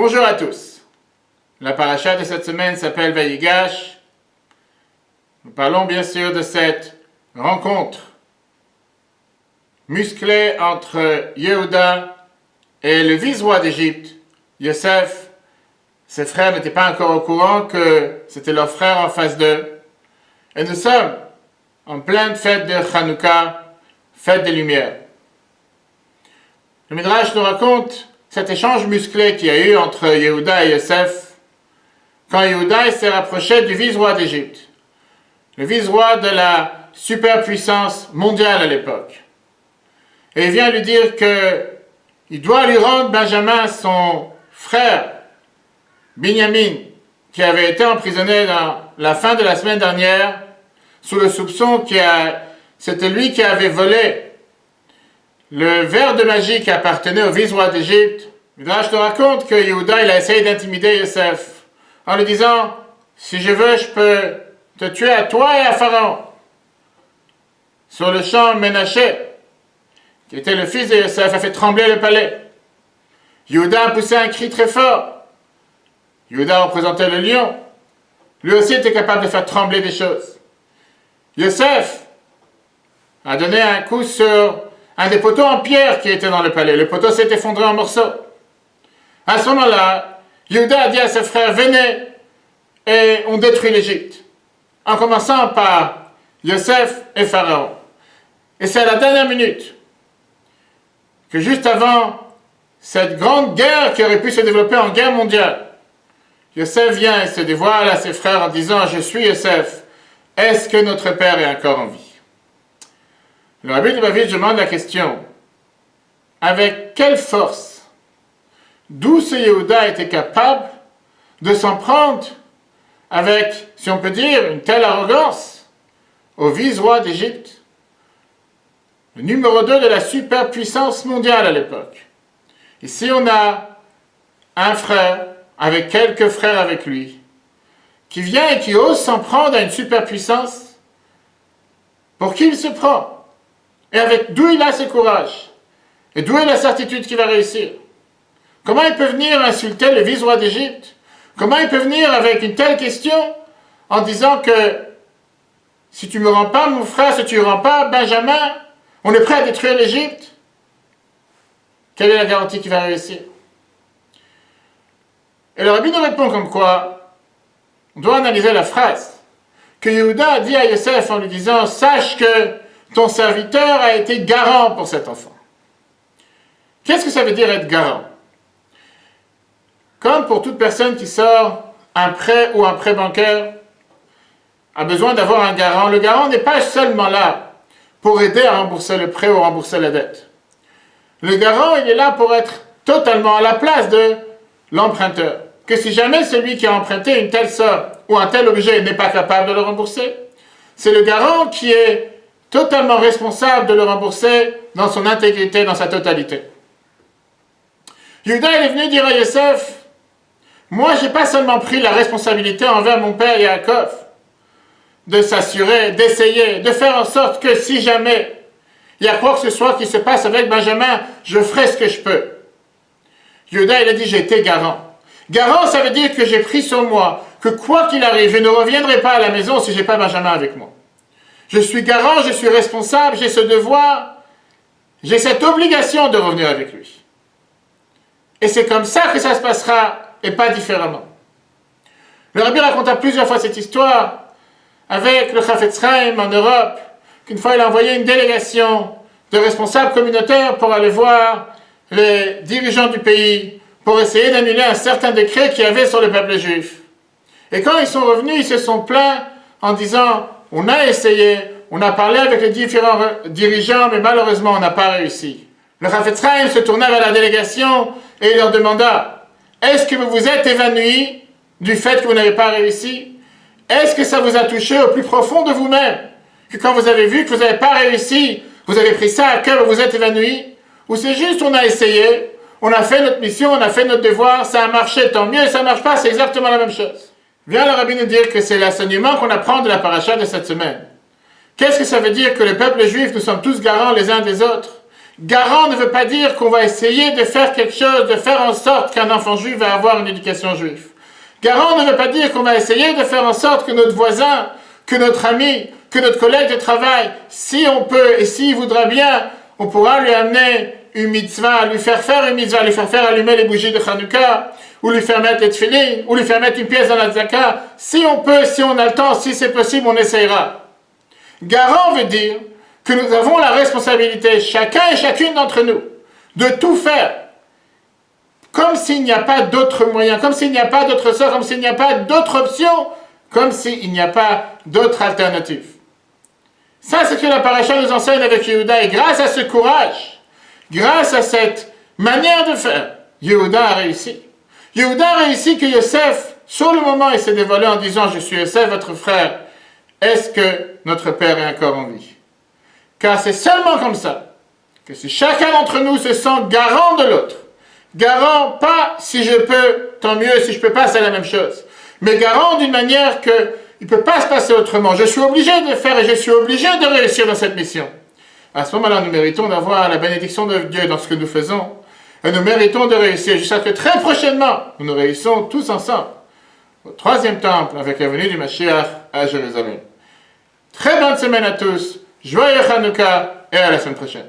Bonjour à tous. La paracha de cette semaine s'appelle Vayigash. Nous parlons bien sûr de cette rencontre musclée entre Yehuda et le vice-roi d'Égypte, Yosef. Ses frères n'étaient pas encore au courant que c'était leur frère en face d'eux. Et nous sommes en pleine fête de Hanouka, fête des Lumières. Le Midrash nous raconte cet échange musclé qu'il y a eu entre Yehuda et Yosef quand Yehuda s'est rapproché du vice-roi d'Égypte, le vice-roi de la superpuissance mondiale à l'époque. Et il vient lui dire qu'il doit lui rendre Benjamin, son frère, Binyamin, qui avait été emprisonné dans la fin de la semaine dernière, sous le soupçon c'était lui qui avait volé le verre de magie qui appartenait au vice-roi d'Égypte. Midrash nous raconte que Yehuda il a essayé d'intimider Yosef en lui disant « Si je veux, je peux te tuer à toi et à Pharaon. » Sur le champ, Ménaché, qui était le fils de Yosef, a fait trembler le palais. Yehuda a poussé un cri très fort. Yehuda représentait le lion. Lui aussi était capable de faire trembler des choses. Yosef a donné un coup sur un des poteaux en pierre qui était dans le palais. Le poteau s'est effondré en morceaux. À ce moment-là, Yehuda a dit à ses frères, venez et on détruit l'Égypte. En commençant par Yosef et Pharaon. Et c'est à la dernière minute que juste avant cette grande guerre qui aurait pu se développer en guerre mondiale, Yosef vient et se dévoile à ses frères en disant, je suis Yosef, est-ce que notre père est encore en vie? Le rabbi de Bavitch demande la question, avec quelle force, d'où ce Yehuda était capable de s'en prendre avec, si on peut dire, une telle arrogance au vice-roi d'Égypte, le numéro 2 de la superpuissance mondiale à l'époque. Ici, on a un frère, avec quelques frères avec lui, qui vient et qui ose s'en prendre à une superpuissance. Pour qui il se prend? Et avec d'où il a ce courage? Et d'où est la certitude qu'il va réussir? Comment il peut venir insulter le vice-roi d'Égypte? Comment il peut venir avec une telle question en disant que si tu ne me rends pas mon frère, si tu ne rends pas Benjamin, on est prêt à détruire l'Égypte? Quelle est la garantie qu'il va réussir? Et le rabbi nous répond comme quoi on doit analyser la phrase que Yehuda a dit à Yosef en lui disant « Sache que ton serviteur a été garant pour cet enfant. » Qu'est-ce que ça veut dire être garant? Comme pour toute personne qui sort un prêt ou un prêt bancaire, a besoin d'avoir un garant. Le garant n'est pas seulement là pour aider à rembourser le prêt ou rembourser la dette. Le garant, il est là pour être totalement à la place de l'emprunteur. Que si jamais celui qui a emprunté une telle somme ou un tel objet n'est pas capable de le rembourser, c'est le garant qui est totalement responsable de le rembourser dans son intégrité, dans sa totalité. Yehuda est venu dire à Yosef, moi j'ai pas seulement pris la responsabilité envers mon père Yaakov, de s'assurer, d'essayer, de faire en sorte que si jamais il y a quoi que ce soit qui se passe avec Benjamin, je ferai ce que je peux. Yehuda il a dit j'ai été garant. Garant ça veut dire que j'ai pris sur moi que quoi qu'il arrive, je ne reviendrai pas à la maison si j'ai pas Benjamin avec moi. Je suis garant, je suis responsable, j'ai ce devoir, j'ai cette obligation de revenir avec lui. Et c'est comme ça que ça se passera, et pas différemment. Le rabbi raconta plusieurs fois cette histoire avec le Chafetz Chaim en Europe, qu'une fois il a envoyé une délégation de responsables communautaires pour aller voir les dirigeants du pays, pour essayer d'annuler un certain décret qu'il y avait sur le peuple juif. Et quand ils sont revenus, ils se sont plaints en disant « On a essayé, on a parlé avec les différents dirigeants, mais malheureusement on n'a pas réussi. » Le Chafetz Chaim se tourna vers la délégation et il leur demanda « Est-ce que vous vous êtes évanouis du fait que vous n'avez pas réussi? Est-ce que ça vous a touché au plus profond de vous-même? Que quand vous avez vu que vous n'avez pas réussi, vous avez pris ça à cœur et vous êtes évanoui? Ou c'est juste on a essayé, on a fait notre mission, on a fait notre devoir, ça a marché, tant mieux, et ça ne marche pas, c'est exactement la même chose. » Vient le rabbi nous dire que c'est l'enseignement qu'on apprend de la paracha de cette semaine. Qu'est-ce que ça veut dire que le peuple juif, nous sommes tous garants les uns des autres? Garant ne veut pas dire qu'on va essayer de faire quelque chose, de faire en sorte qu'un enfant juif va avoir une éducation juive. Garant ne veut pas dire qu'on va essayer de faire en sorte que notre voisin, que notre ami, que notre collègue de travail, si on peut et s'il voudra bien, on pourra lui amener une mitzvah, lui faire faire une mitzvah, lui faire faire allumer les bougies de Hanouka, ou lui faire mettre les tefillin, ou lui faire mettre une pièce dans la tzaka. Si on peut, si on a le temps, si c'est possible, on essayera. Garant veut dire que nous avons la responsabilité, chacun et chacune d'entre nous, de tout faire, comme s'il n'y a pas d'autre moyen, comme s'il n'y a pas d'autre sort, comme s'il n'y a pas d'autre option, comme s'il n'y a pas d'autre alternative. Ça, c'est ce que la paracha nous enseigne avec Yehuda, et grâce à ce courage, grâce à cette manière de faire, Yehuda a réussi. Yehuda a réussi que Yosef, sur le moment, il s'est dévoilé en disant « Je suis Yosef, votre frère. Est-ce que notre père est encore en vie ?» Car c'est seulement comme ça que si chacun d'entre nous se sent garant de l'autre, garant pas si je peux, tant mieux, si je peux pas, c'est la même chose, mais garant d'une manière que il ne peut pas se passer autrement. Je suis obligé de faire et je suis obligé de réussir dans cette mission. À ce moment-là, nous méritons d'avoir la bénédiction de Dieu dans ce que nous faisons. Et nous méritons de réussir jusqu'à ce que très prochainement, nous réussissons tous ensemble au 3e temple avec la venue du Mashiach à Jérusalem. Très bonne semaine à tous, joyeux Hanouka et à la semaine prochaine.